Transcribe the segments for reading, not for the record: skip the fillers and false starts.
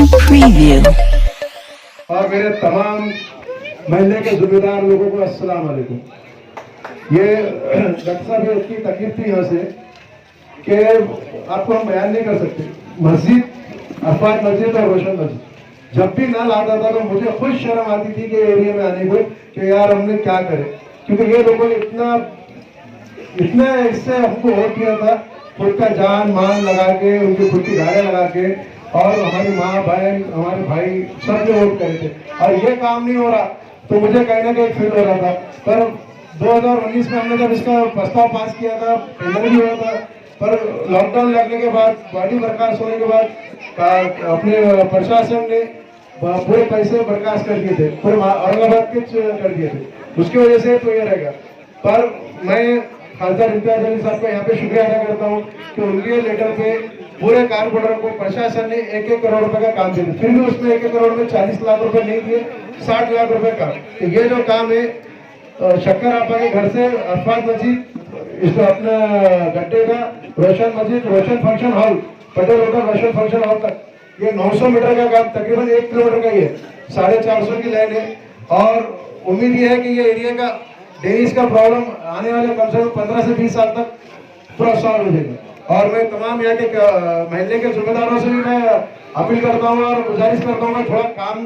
Preview. और मेरे तमाम महल्ले के जिम्मेदार लोगों को अस्सलाम वालेकुम। ये डॉक्टर साहब ये इतनी तकलीफ थी यहाँ से कि आपको हम बयान नहीं कर सकते। मस्जिद, अफवाज मस्जिद और रोशन मस्जिद, जब भी नल आता था तो मुझे खुद शर्म आती थी कि एरिया में आने को कि यार हमने क्या करे, क्योंकि ये लोगों ने इतना इससे हमको वोट दिया था, खुद का जान मान लगा के, उनकी खुद की गाड़ियाँ लगा के, और हमारी माँ बहन हमारे भाई सब जो वोट करे थे, और ये काम नहीं हो रहा तो मुझे कहीं ना कहीं फील हो रहा था। पर 2019 में हमने जब इसका प्रस्ताव पास किया था, टेंडर भी हुआ था, पर लॉकडाउन लगने के बाद, बॉडी बर्खास्त होने के बाद अपने प्रशासन ने पूरे पैसे बर्खास्त कर दिए थे, पूरे औरंगाबाद के कर दिए थे, उसकी वजह से तो ये रहेगा। पर मैं खासदार इम्तियाज अली साहब का यहाँ पे शुक्रिया अदा करता हूँ कि उनके लेटर पे पूरे कारपोरेटर को प्रशासन ने 1-1 करोड़ रुपए का काम दिया, फिर भी उसमें 1-1 करोड़ में 40 लाख रुपए नहीं दिए, 60 लाख रुपए का। तो ये जो काम है शक्कर आपा के घर से अफवाज मस्जिद, इसको अपना गड्ढे का रोशन मस्जिद, रोशन फंक्शन हॉल, पटेल होटल रोशन फंक्शन हॉल तक, ये 900 मीटर का काम तकरीबन 1 किलोमीटर का ही है, 450 की लाइन है। और उम्मीद ये है कि ये एरिया का ड्रेनेज का प्रॉब्लम आने वाले कम से कम 15 से 20 साल तक पूरा सॉल्व हो जाएगा। और मैं तमाम यहाँ के महल्ले के जिम्मेदारों से भी मैं अपील करता हूँ और गुजारिश करता हूँ कि थोड़ा काम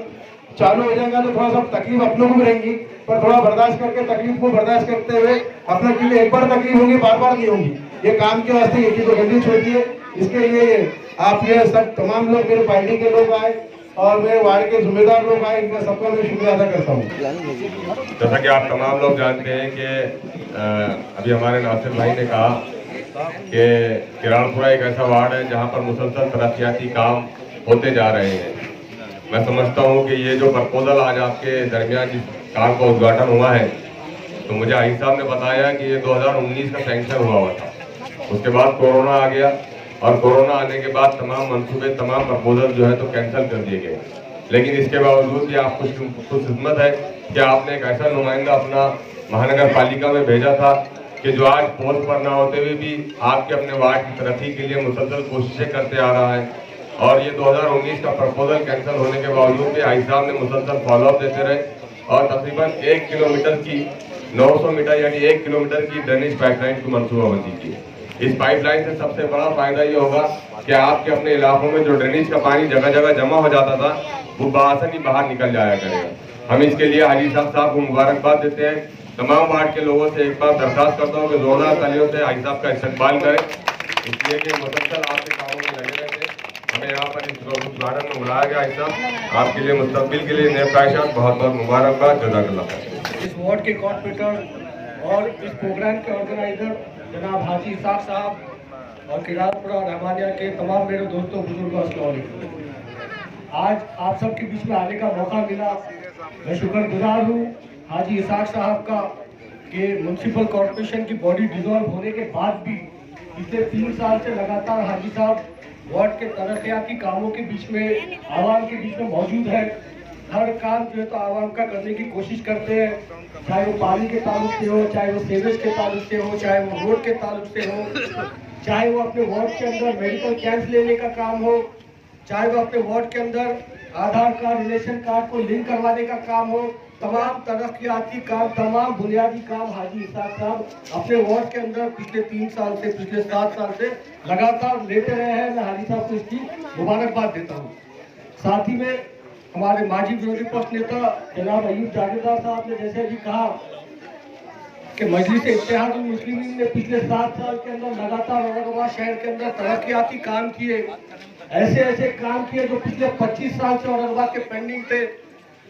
चालू हो जाएगा तो थोड़ा सा तकलीफ अपनों को भी रहेंगी, पर थोड़ा बर्दाश्त करके, तकलीफ को बर्दाश्त करते हुए, अपना क्योंकि एक बार तकलीफ होगी, बार बार नहीं होगी, ये काम के वास्ते एक ही तो गंदी छोड़ती है। इसके लिए आप ये सब तमाम लोग, मेरे पार्टी के लोग आए और मेरे वार्ड के जिम्मेदार लोग आए, इनका सबका मैं शुक्रिया अदा करता हूँ। जैसा कि आप तमाम लोग जानते हैं कि अभी हमारे नासिर भाई ने कहा कि किराड़पुरा एक ऐसा वार्ड है जहां पर मुसलसल तरक्याती काम होते जा रहे हैं। मैं समझता हूं कि ये जो प्रपोजल आज आपके दरमियान जिस काम का उद्घाटन हुआ है, तो मुझे आई साहब ने बताया कि ये 2019 का सैंक्शन हुआ था, उसके बाद कोरोना आ गया, और कोरोना आने के बाद तमाम मंसूबे, तमाम प्रपोजल जो है तो कैंसिल कर दिए गए। लेकिन इसके बावजूद भी आप खुशकिस्मत है कि आपने एक ऐसा नुमाइंदा अपना महानगर पालिका में भेजा था कि जो आज पोस्ट पर ना होते हुए भी आपके अपने वार्ड की तरक्की के लिए मुसलसल कोशिशें करते आ रहा है। और ये 2019 का प्रपोजल कैंसिल होने के बावजूद भी आई साहब ने मुसलसल फॉलोअप देते रहे, और तकरीबन 1 किलोमीटर की 900 मीटर यानी 1 किलोमीटर की ड्रेनेज पाइपलाइन की मनसूबाबंदी की। इस पाइपलाइन से सबसे बड़ा फायदा ये होगा कि आपके अपने इलाकों में जो ड्रेनेज का पानी जगह जगह जमा हो जाता था, वो बआसानी बाहर निकल जाया करेगा। हम इसके लिए हाजी साहब को मुबारकबाद देते हैं। तमाम वार्ड के लोगों से एक बार दरखास्त करता हूँ कि जोरदार तालियों से हाजी साहब का इस्तकबाल करें, इसलिए कि मुसलसल आपके कामों में लगे रहते हैं। हमें यहाँ पर इस उद्घाटन में बुलाया गया। हाजी साहब आपके लिए मुस्तकबिल के लिए नेक ख्वाहिशात, बहुत बहुत मुबारकबाद, जज़ाकल्लाह। इस वार्ड के कॉर्पोरेटर और इस प्रोग्राम के ऑर्गेनाइजर जनाब हाजी इसाक साहब और किराड़पुरा रहमानिया के तमाम मेरे दोस्तों बुजुर्गों, अस्सलाम वालेकुम। आज आप सबके बीच में आने का मौका मिला, मैं शुक्रगुजार हूँ हाजी इसाक साहब का कि म्यूनसिपल कॉर्पोरेशन की बॉडी डिसॉल्व होने के बाद भी पिछले 3 साल से लगातार हाजी साहब वार्ड के तरक्याती कामों के बीच में, आवाम के बीच में मौजूद है। हर काम जो है तो आवाम का करने की कोशिश करते हैं, चाहे वो पानी के ताल्लुक से हो, चाहे वो सीवेज के ताल्लुक से हो, चाहे वो रोड के ताल्लुक से हो, चाहे वो अपने वार्ड के अंदर मेडिकल कैंप लेने का काम हो, चाहे वो अपने वार्ड के अंदर आधार कार्ड, रिलेशन कार्ड को लिंक करवाने का काम हो। तमाम तरक्याती काम, तमाम बुनियादी काम हाजी इसाक साहब अपने वार्ड के अंदर पिछले 3 साल से, पिछले 7 साल से लगातार लेते रहे हैं। मैं हाजी साहब को इसकी मुबारकबाद देता हूँ। साथ ही में हमारे माजी विरोधी पक्ष नेता जनाब अयूब जागीरदार साहब ने जैसे भी कहा कि मजलिस इत्तेहादुल मुस्लिमीन ने पिछले 7 साल के अंदर लगातार औरंगाबाद शहर के अंदर तरक्याती काम किए, ऐसे काम किए जो पिछले 25 साल से औरंगाबाद के पेंडिंग थे।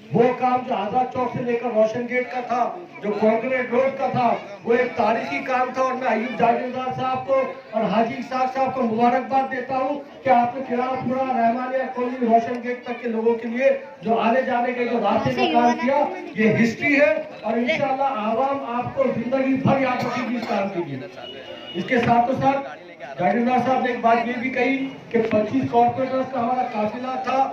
वो काम जो आजाद चौक से लेकर रोशन गेट का था, जो कॉन्क्रीट रोड का था, वो एक तारीखी काम था। और मैं अयूब जागीरदार साहब को और हाजी इसाक साहब को मुबारकबाद देता हूँ कि आपने किराड़पुरा, रहमानिया कॉलोनी, रोशन गेट तक के लोगों के लिए जो आने जाने के जो रास्ते का काम किया, ये हिस्ट्री है और इंशाल्लाह आवाम आपको जिंदगी भर याद रखेगी इस काम के लिए। इसके साथ जागीरदार साहब ने एक बात ये भी कही कि 25 कॉर्पोरेटर्स का हमारा काफिला था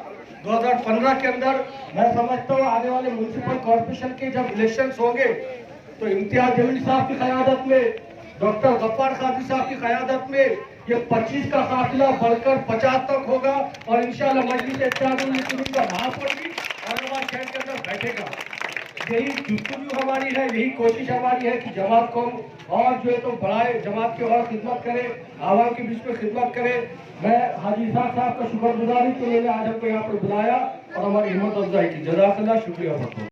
2015 के अंदर। मैं समझता हूँ आने वाले म्यूनसिपल कॉर्पोरेशन के जब इलेक्शंस होंगे तो इम्तियाज अली साहब की क़यादत में, डॉक्टर गफ्फार कादरी साहब की क़यादत में ये 25 का काफिला बढ़कर 50 तक होगा और इंशाल्लाह मजलिस इत्तेहादुल का महापौरी और नवाज शहर के अंदर बैठेगा। यही जुस्तजू हमारी है, यही कोशिश हमारी है कि जमात को और जो है तो बढ़ाए, जमात की और खिदमत करे, आवाम के बीच में खिदमत करे। मैं हाजी इसाक साहब का शुक्रगुजारी के लिए आज हमको यहाँ पर बुलाया और हमारी हिम्मत अफजाई की। जज़ाकल्लाह, शुक्रिया।